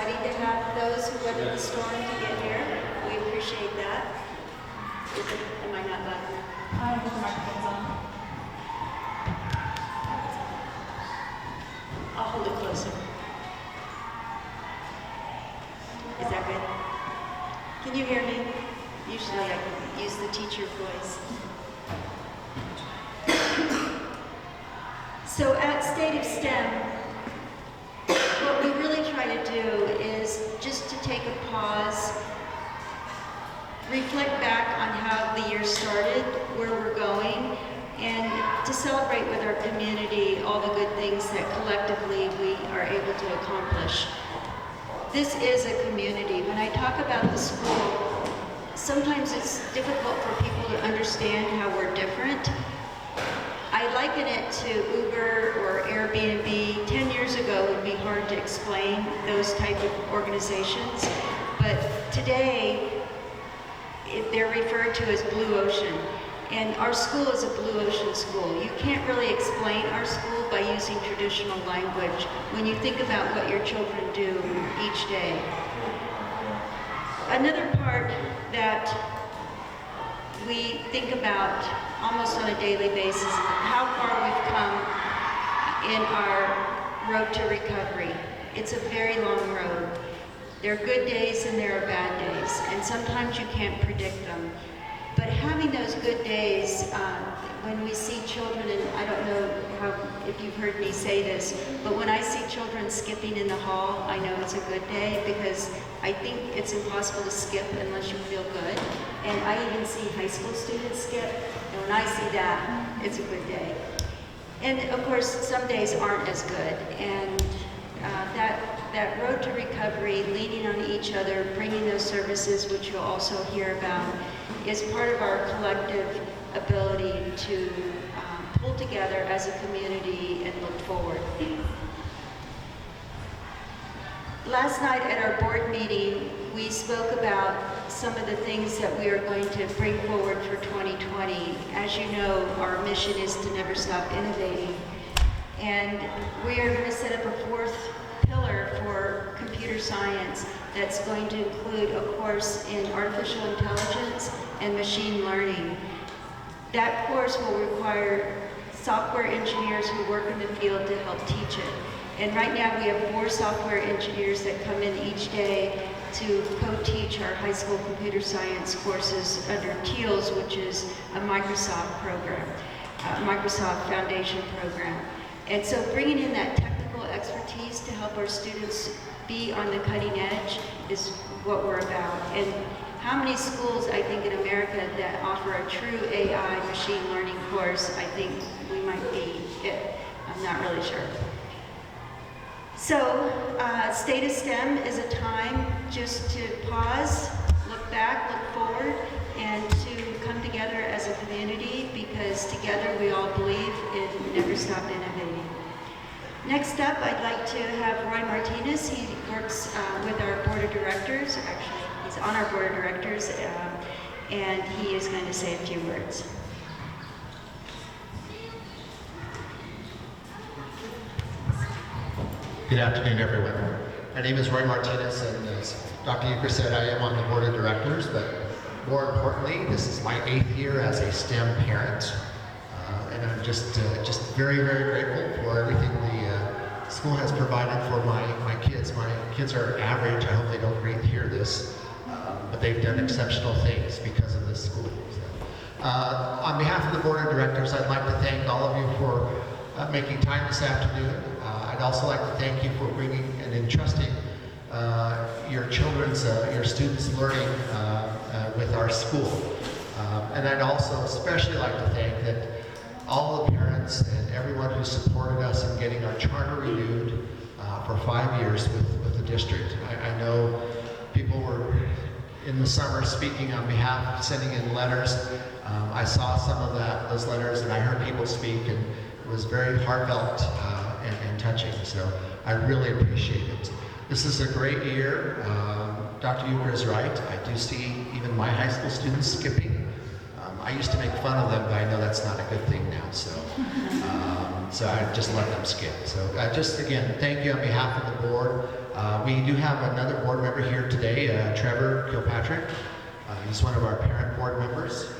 exciting to have those who weathered the storm to get here. We appreciate that. Am I not loud enough? I don't put the microphones on. I'll hold it closer. Is that good? Can you hear me? Usually I can use the teacher voice. So at State of STEM, what we really try to do is just to take a pause, reflect back on how the year started, where we're going, and to celebrate with our community all the good things that collectively we are able to accomplish. This is a community. When I talk about the school, sometimes it's difficult for people to understand how we're different. I liken it to Uber or Airbnb. 10 years ago it would be hard to explain those type of organizations, but today they're referred to as Blue Ocean. And our school is a Blue Ocean school. You can't really explain our school by using traditional language when you think about what your children do each day. Another part that we think about almost on a daily basis is how far we've come in our road to recovery. It's a very long road. There are good days and there are bad days, and sometimes you can't predict them. But having those good days, when we see children, and I don't know if you've heard me say this, but when I see children skipping in the hall, I know it's a good day, because I think it's impossible to skip unless you feel good. And I even see high school students skip, and when I see that, it's a good day. And of course, some days aren't as good, and that road to recovery, leaning on each other, bringing those services, which you'll also hear about, is part of our collective ability to pull together as a community and look forward. Last night at our board meeting, we spoke about some of the things that we are going to bring forward for 2020. As you know, our mission is to never stop innovating. And we are going to set up a fourth pillar for computer science that's going to include a course in artificial intelligence and machine learning. That course will require software engineers who work in the field to help teach it. And right now we have 4 software engineers that come in each day to co-teach our high school computer science courses under TEALS, which is a Microsoft program, Microsoft Foundation program. And so bringing in that technical expertise to help our students be on the cutting edge is what we're about. And how many schools, I think, in America that offer a true AI machine learning course? I think we might be it. I'm not really sure. So, State of STEM is a time just to pause, look back, look forward, and to come together as a community, because together we all believe in never stop innovating. Next up, I'd like to have Roy Martinez. He works with our board of directors. Actually, he's on our board of directors, and he is going to say a few words. Good afternoon, everyone. My name is Roy Martinez, and as Dr. Euchre said, I am on the board of directors, but more importantly, this is my 8th year as a STEM parent. And I'm just very, very grateful for everything the school has provided for my kids. My kids are average. I hope they don't hear this, but they've done exceptional things because of this school. So, on behalf of the board of directors, I'd like to thank all of you for making time this afternoon. I'd also like to thank you for bringing and entrusting your students' learning with our school. And I'd also especially like to thank that all the parents and everyone who supported us in getting our charter renewed for 5 years with the district. I know people were in the summer speaking on behalf, sending in letters. I saw some of those letters, and I heard people speak, and it was very heartfelt and touching, so I really appreciate it. This is a great year. Dr. Euchre is right. I do see even my high school students skipping. I used to make fun of them, but I know that's not a good thing now, so I just let them skip. So just again, thank you on behalf of the board. We do have another board member here today, Trevor Kilpatrick. He's one of our parent board members.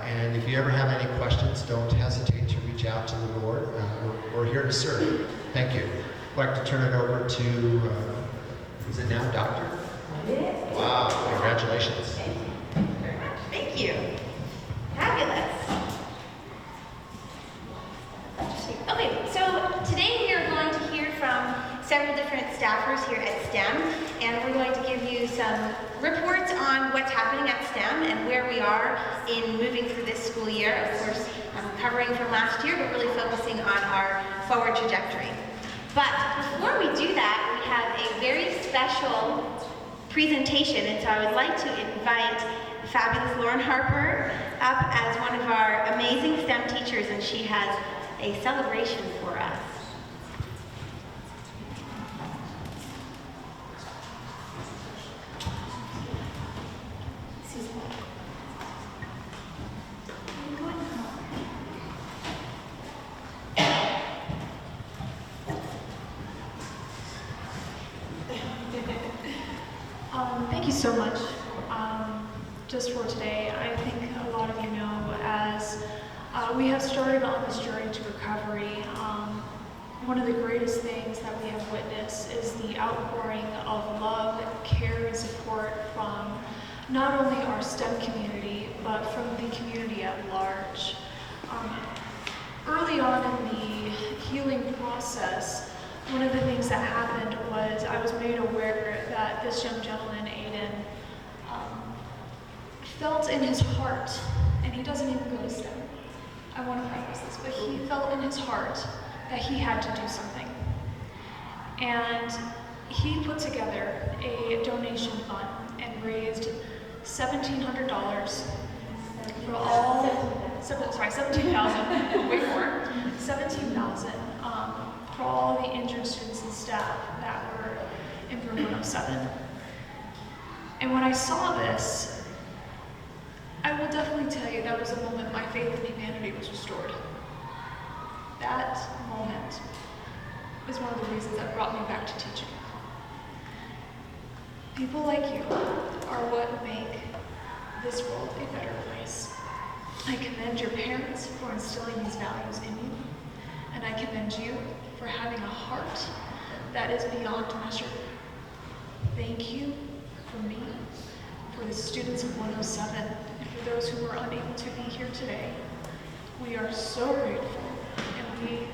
And if you ever have any questions, don't hesitate to reach out to the board. We're here to serve. Thank you. I'd like to turn it over to, is it now Doctor? It is. Wow, congratulations. Thank you. Fabulous. Okay, so today we are going to hear from several different staffers here at STEM, and we're going to give you some reports on what's happening at STEM and where we are in moving through this school year. Of course, covering from last year, but really focusing on our forward trajectory. But before we do that, we have a very special presentation, and so I would like to invite the fabulous Lauren Harper up as one of our amazing STEM teachers, and she has a celebration for us. Thank you so much. Just for today, I think a lot of you know, as we have started on this journey to recovery, one of the greatest things that we have witnessed is the outpouring of love, care, and support from not only our STEM community, but from the community at large. Early on in the healing process, one of the things that happened was I was made aware that this young gentleman, Aiden, felt in his heart, and he doesn't even go to STEM. I want to preface this, but he felt in his heart that he had to do something. And he put together a donation fund and raised $1,700 for all, $17,000, way more, $17,000 for all the injured students and staff that were in room 107. And when I saw this, I will definitely tell you that was a moment my faith in humanity was restored. That moment is one of the reasons that brought me back to teaching. People like you are what make this world a better place. I commend your parents for instilling these values in you, and I commend you for having a heart that is beyond measure. Thank you for me, for the students of 107, and for those who were unable to be here today. We are so grateful, and we,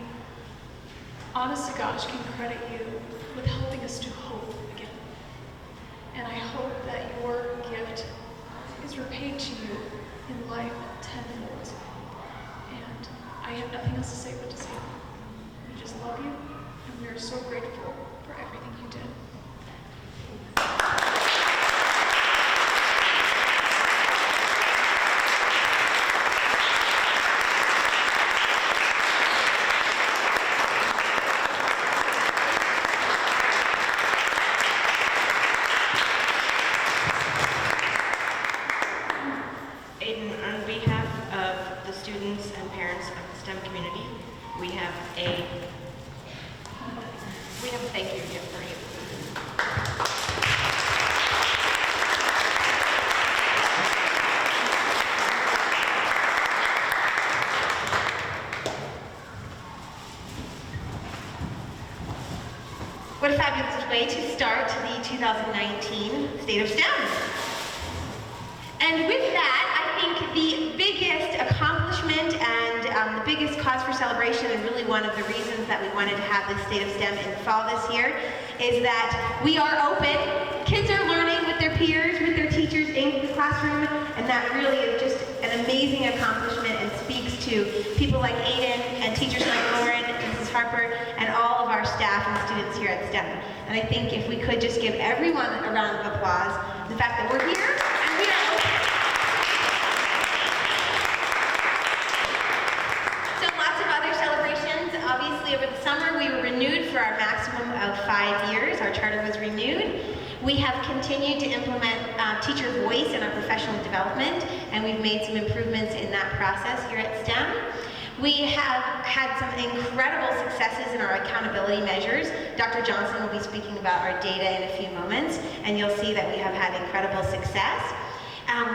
honest to gosh, can credit you with helping us to hope again. And I hope that your gift is repaid to you in life tenfold. And I have nothing else to say but to say, we just love you, and we are so grateful for everything you did. Thank you gift for you. What a fabulous way to start the 2019 State of STEM. And with that, I think the biggest accomplishment and the biggest cause for celebration, and really one of the reasons that we wanted to have this State of STEM in fall this year, is that we are open. Kids are learning with their peers, with their teachers in the classroom, and that really is just an amazing accomplishment and speaks to people like Aiden and teachers like Lauren and Mrs. Harper and all of our staff and students here at STEM. And I think if we could just give everyone a round of applause, the fact that we're here and we are open. So lots of other celebrations. Obviously over the summer we were renewed for our maximum of 5 years. Our charter was renewed. We have continued to implement teacher voice in our professional development, and we've made some improvements in that process here at STEM. We have had some incredible successes in our accountability measures. Dr. Johnson will be speaking about our data in a few moments, and you'll see that we have had incredible success.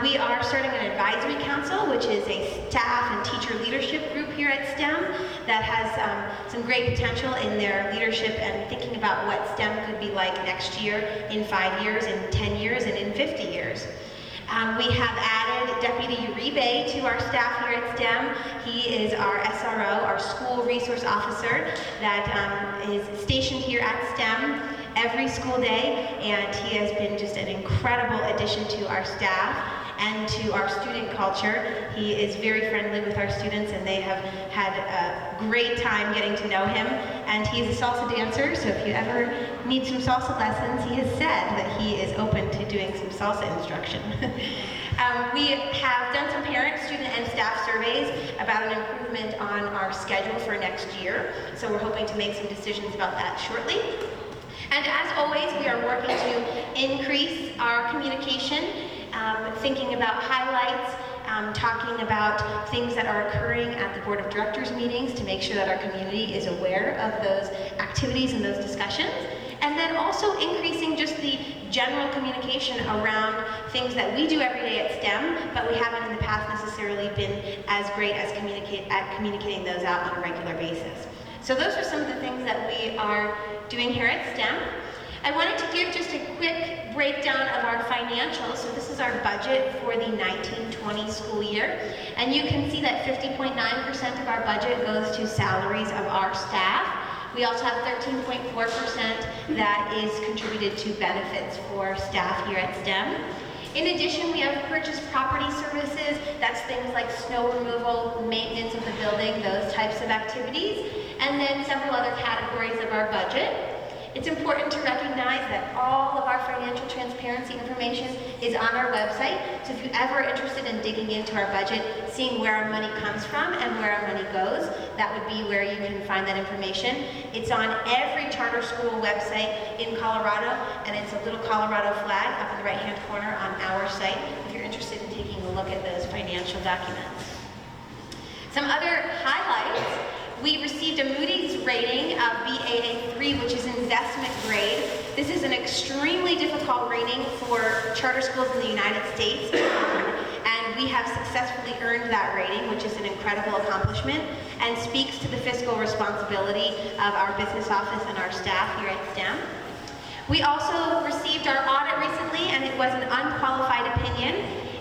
We are starting an advisory council, which is a staff and teacher leadership group here at STEM that has some great potential in their leadership and thinking about what STEM could be like next year, in 5 years, in 10 years, and in 50 years. We have added Deputy Uribe to our staff here at STEM. He is our SRO, our school resource officer that is stationed here at STEM every school day, and he has been just an incredible addition to our staff and to our student culture. He is very friendly with our students, and they have had a great time getting to know him. And he's a salsa dancer, so if you ever need some salsa lessons, he has said that he is open to doing some salsa instruction. We have done some parent, student, and staff surveys about an improvement on our schedule for next year, so we're hoping to make some decisions about that shortly. And as always, we are working to increase our communication, thinking about highlights, talking about things that are occurring at the Board of Directors meetings to make sure that our community is aware of those activities and those discussions. And then also increasing just the general communication around things that we do every day at STEM, but we haven't in the past necessarily been as great as communicating those out on a regular basis. So those are some of the things that we are doing here at STEM. I wanted to give just a quick breakdown of our financials. So this is our budget for the 19-20 school year. And you can see that 50.9% of our budget goes to salaries of our staff. We also have 13.4% that is contributed to benefits for staff here at STEM. In addition, we have purchased property services. That's things like snow removal, maintenance of the building, those types of activities, and then several other categories of our budget. It's important to recognize that all of our financial transparency information is on our website, so if you're ever interested in digging into our budget, seeing where our money comes from and where our money goes, that would be where you can find that information. It's on every charter school website in Colorado, and it's a little Colorado flag up in the right-hand corner on our site if you're interested in taking a look at those financial documents. Some other highlights. We received a Moody's rating of Baa3, which is investment grade. This is an extremely difficult rating for charter schools in the United States, and we have successfully earned that rating, which is an incredible accomplishment and speaks to the fiscal responsibility of our business office and our staff here at STEM. We also received our audit recently, and it was an unqualified opinion,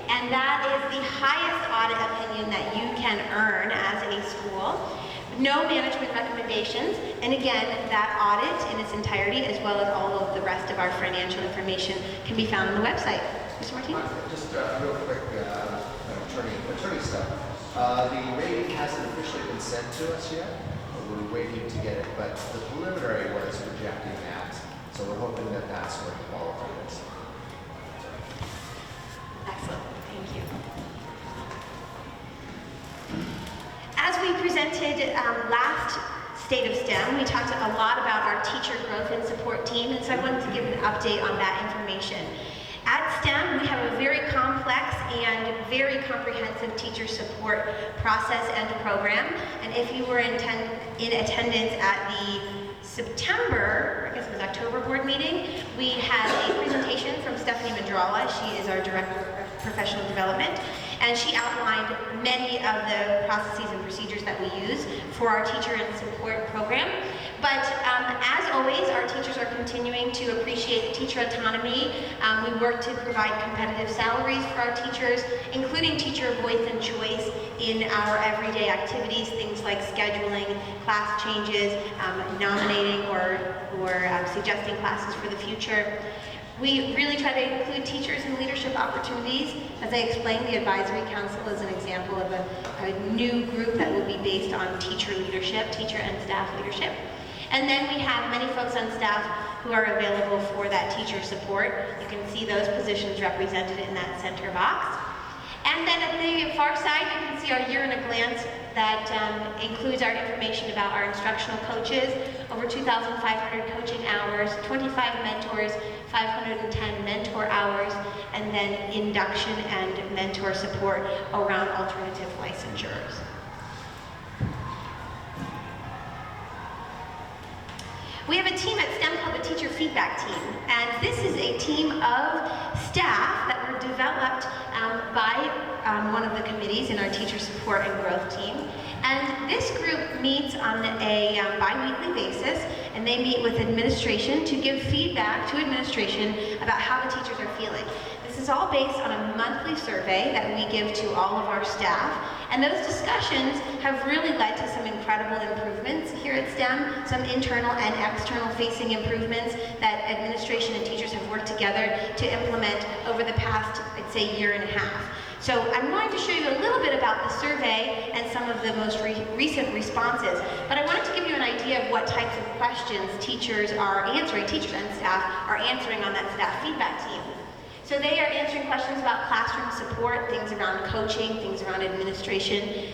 and that is the highest audit opinion that you can earn as a school. No management recommendations, and again, that audit in its entirety, as well as all of the rest of our financial information, can be found on the website. Mr. Martinez? Just real quick, attorney stuff. The rating hasn't officially been sent to us yet. We're waiting to get it, but the preliminary was rejecting that, so we're hoping that that's what the qualifier is. Excellent, thank you. As we presented last State of STEM, we talked a lot about our teacher growth and support team, and so I wanted to give an update on that information. At STEM, we have a very complex and very comprehensive teacher support process and program, and if you were in attendance at the September, I guess it was October board meeting, we had a presentation from Stephanie Mandrala. She is our Director of Professional Development, and she outlined many of the processes and procedures that we use for our teacher and support program. But as always, our teachers are continuing to appreciate teacher autonomy. We work to provide competitive salaries for our teachers, including teacher voice and choice in our everyday activities, things like scheduling class changes, nominating or suggesting classes for the future. We really try to include teachers in leadership opportunities. As I explained, the Advisory Council is an example of a new group that will be based on teacher leadership, teacher and staff leadership. And then we have many folks on staff who are available for that teacher support. You can see those positions represented in that center box. And then at the far side, you can see our year in a glance that includes our information about our instructional coaches, over 2,500 coaching hours, 25 mentors, 510 mentor hours, and then induction and mentor support around alternative licensures. We have a team at STEM called the Teacher Feedback Team, and this is a team of staff that were developed by one of the committees in our Teacher Support and Growth team. And this group meets on a bi-weekly basis, and they meet with administration to give feedback to administration about how the teachers are feeling. This is all based on a monthly survey that we give to all of our staff, and those discussions have really led to some incredible improvements here at STEM, some internal and external facing improvements that administration and teachers have worked together to implement over the past, I'd say, year and a half. So I'm going to show you a little bit about the survey and some of the most recent responses, but I wanted to give you an idea of what types of questions teachers are answering, teachers and staff are answering on that staff feedback team. So they are answering questions about classroom support, things around coaching, things around administration,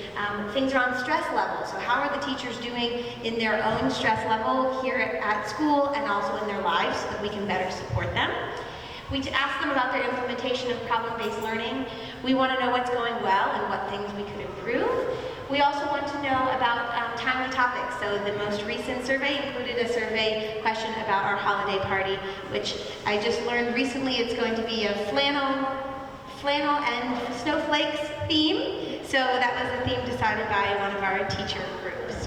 things around stress levels. So how are the teachers doing in their own stress level here at school and also in their lives so that we can better support them. We ask them about their implementation of problem-based learning. We want to know what's going well and what things we could improve. We also want to know about timely topics. So the most recent survey included a survey question about our holiday party, which I just learned recently it's going to be a flannel and snowflakes theme. So that was a theme decided by one of our teacher groups.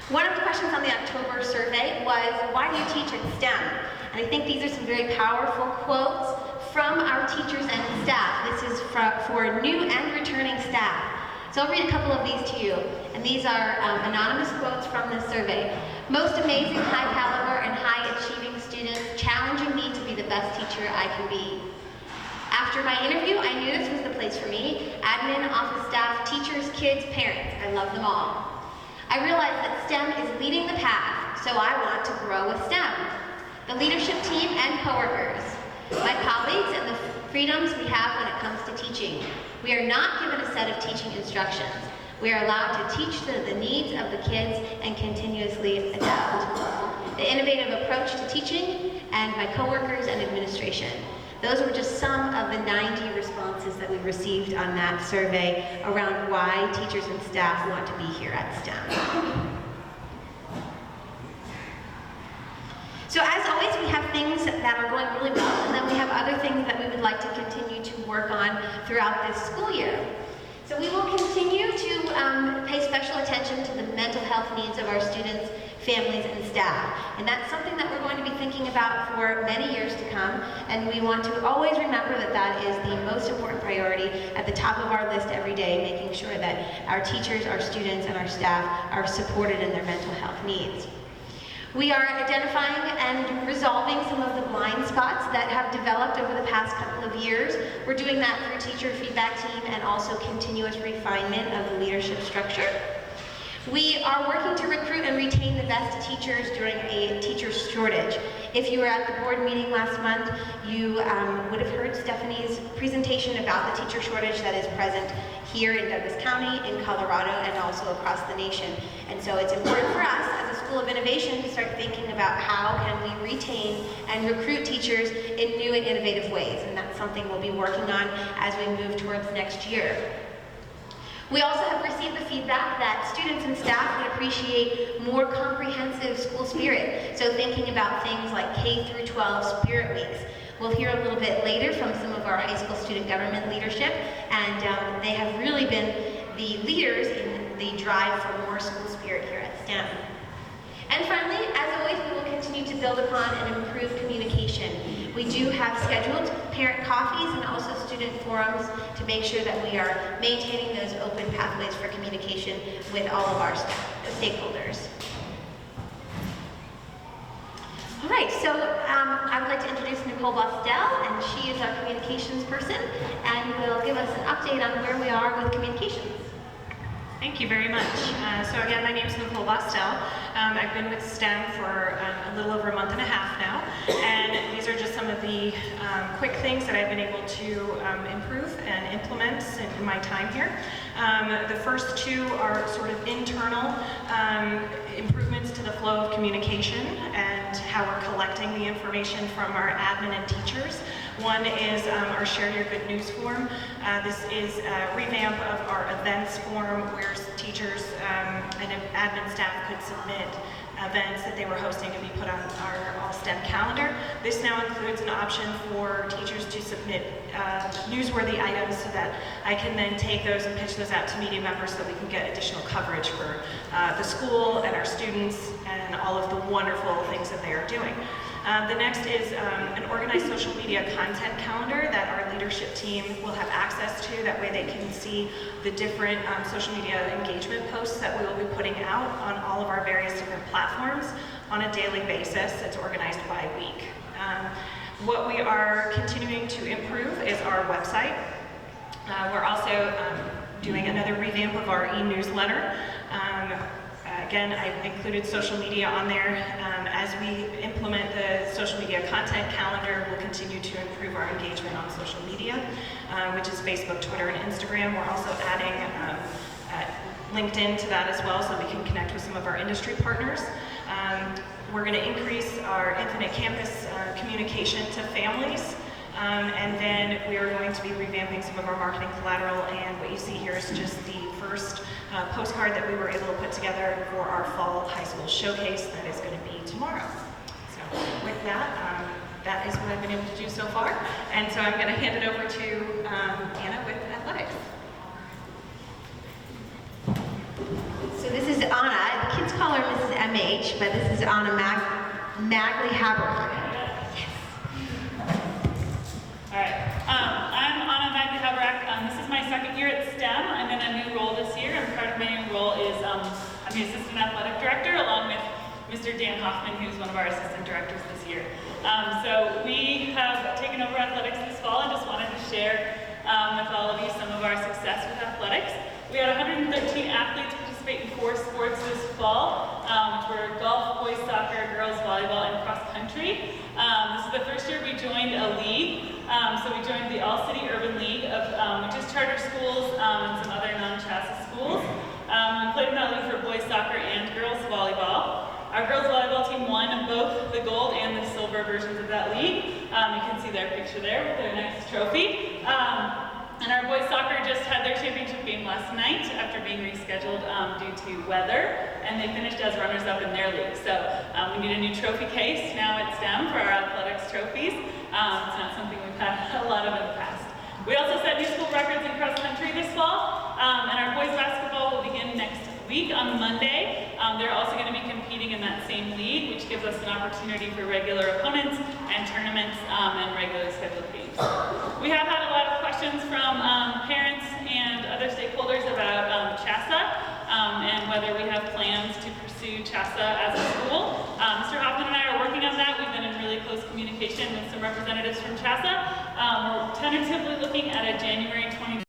One of the questions on the October survey was, why do you teach at STEM? And I think these are some very powerful quotes from our teachers and staff. This is for new and returning staff. So I'll read a couple of these to you. And these are anonymous quotes from this survey. Most amazing, high caliber, and high achieving students challenging me to be the best teacher I can be. After my interview, I knew this was the place for me. Admin, office staff, teachers, kids, parents, I love them all. I realized that STEM is leading the path, so I want to grow with STEM. The leadership team and coworkers, my colleagues, and the freedoms we have when it comes to teaching. We are not given a set of teaching instructions. We are allowed to teach the needs of the kids and continuously adapt. The innovative approach to teaching, and my coworkers and administration. Those were just some of the 90 responses that we received on that survey around why teachers and staff want to be here at STEM. So as always, we have things that are going really well, and then we have other things that we would like to continue to work on throughout this school year. So we will continue to pay special attention to the mental health needs of our students, families, and staff. And that's something that we're going to be thinking about for many years to come, and we want to always remember that that is the most important priority at the top of our list every day, making sure that our teachers, our students, and our staff are supported in their mental health needs. We are identifying and resolving some of the blind spots that have developed over the past couple of years. We're doing that through teacher feedback team and also continuous refinement of the leadership structure. We are working to recruit and retain the best teachers during a teacher shortage. If you were at the board meeting last month, you would have heard Stephanie's presentation about the teacher shortage that is present here in Douglas County, in Colorado, and also across the nation. And so it's important for us as a School of Innovation to start thinking about how can we retain and recruit teachers in new and innovative ways. And that's something we'll be working on as we move towards next year. We also have received the feedback that students and staff would appreciate more comprehensive school spirit. So thinking about things like K through 12 spirit weeks. We'll hear a little bit later from some of our high school student government leadership, and they have really been the leaders in the drive for more school spirit here at STEM. And finally, as always, we will continue to build upon and improve communication. We do have scheduled parent coffees and also student forums to make sure that we are maintaining those open pathways for communication with all of our stakeholders. All right, so I would like to introduce Nicole Bostel, and she is our communications person, and will give us an update on where we are with communications. Thank you very much. So again, my name is Nicole Bostel. I've been with STEM for a little over a month and a half now, and these are just some of the quick things that I've been able to improve and implement in my time here. The first two are sort of internal improvements to the flow of communication and how we're collecting the information from our admin and teachers One is our Share Your Good News form. This is a revamp of our events form where teachers and admin staff could submit events that they were hosting to be put on our All STEM calendar. This now includes an option for teachers to submit newsworthy items so that I can then take those and pitch those out to media members so that we can get additional coverage for the school and our students and all of the wonderful things that they are doing. The next is an organized social media content calendar that our leadership team will have access to. That way they can see the different social media engagement posts that we will be putting out on all of our various different platforms on a daily basis. It's organized by week. What we are continuing to improve is our website. We're also doing another revamp of our e-newsletter. Again, I've included social media on there. As we implement the social media content calendar, we'll continue to improve our engagement on social media, which is Facebook, Twitter, and Instagram. We're also adding LinkedIn to that as well so we can connect with some of our industry partners. We're going to increase our Infinite Campus communication to families. And then we are going to be revamping some of our marketing collateral, and what you see here is just the first postcard that we were able to put together for our fall high school showcase that is going to be tomorrow. So with that, that is what I've been able to do so far. And so I'm going to hand it over to Anna with athletics. So this is Anna. The kids call her Mrs. MH, but this is Anna Magley-Haber. All right, I'm Anna Magley-Haber. This is my second year at STEM. I'm in a new role this year, and part of my new role is I'm the assistant athletic director, along with Mr. Dan Hoffman, who's one of our assistant directors this year. So we have taken over athletics this fall, and just wanted to share with all of you some of our success with athletics. We had 113 athletes participate in 4 sports this fall, which were golf, boys soccer, girls volleyball, and cross country. This is the first year we joined a league. So we joined the All-City Urban League, which is charter schools and some other non-CHASA schools. We played in that league for boys soccer and girls volleyball. Our girls volleyball team won both the gold and the silver versions of that league. You can see their picture there with their nice trophy. And our boys soccer just had their championship game last night after being rescheduled due to weather, and they finished as runners-up in their league. So we need a new trophy case now at STEM for our athletics trophies. It's not something we've had a lot of in the past. We also set new school records in cross country this fall, and our boys basketball will begin next week on Monday. They're also going to be competing in that same league, which gives us an opportunity for regular opponents and tournaments and regularly scheduled games. We have had a lot of questions from parents and other stakeholders about CHASA and whether we have plans to pursue CHASA as a school. Mr. Hoffman and I are working on that. We've been in really close communication with some representatives from CHASA. We're tentatively looking at a January 2020